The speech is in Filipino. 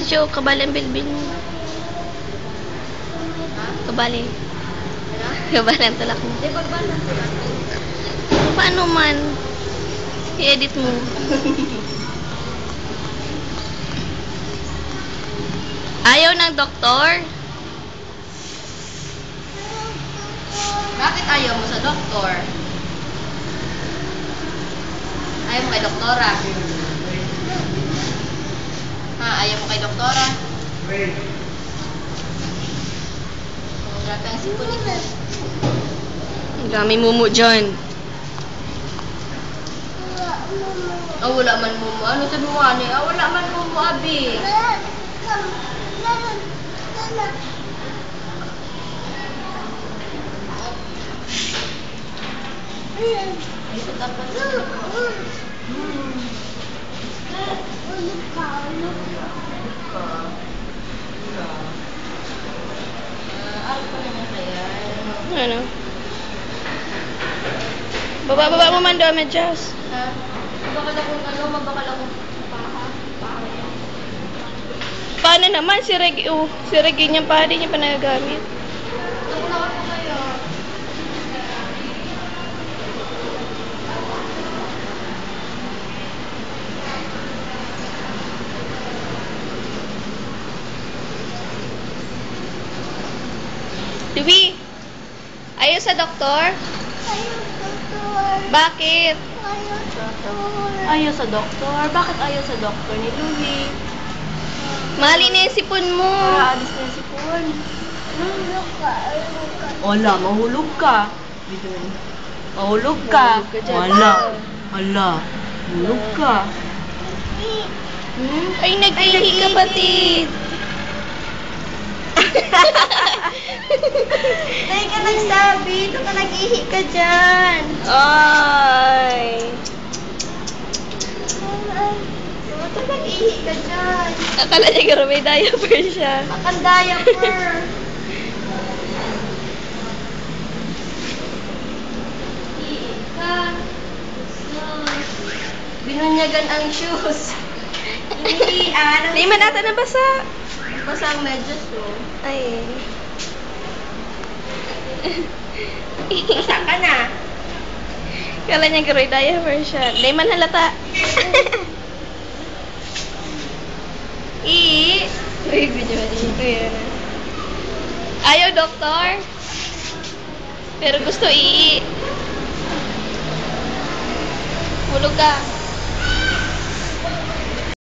Show, kabali ang bilbil mo. Kabali. Kabali ang tulak mo. Paano man? I-edit mo. Ayaw ng doktor? Bakit ayaw mo sa doktor? Ayaw mo kay doktora? Ha, ayaw mo kay doktora? Grabe ang sipon ito. Ang dami mumu dyan. Wala man mumu. Ano sabi mo ano? Wala man mumu, abi. Dito dapat. Ano? Baba mo man daw, medyas. Ha? Mabakal akong ano? Mabakal akong paha? Paano naman? Si Reggie niya pa, di niya pa nagagamit. Nakunawan ko kayo. Louie, ayaw sa doktor? Bakit? Ayaw sa doktor? Bakit ayaw sa doktor ni Louie? Mali na yung sipon mo. Para alis na yung sipon. Wala, mahulog ka. Mahulog ka. Mahulog ka dyan. Wala. Wala. Mahulog ka. Ay, nag-ihi kapatid. Dahil ka nagsabi, ito ka nag-ihi ka dyan. Ay. Ito nag-ihi ka dyan. Akala niya garo may diaper siya. Akang diaper. Ihi ka. Binunyagan ang shoes. Hindi, Di man ata nabasa. basta ang medyas mo. Ay. Basta ka na. Akala niya garo may diaper siya. Di man halata. Uy, video ito yan. Ayaw, doktor. Pero gusto hulog ka.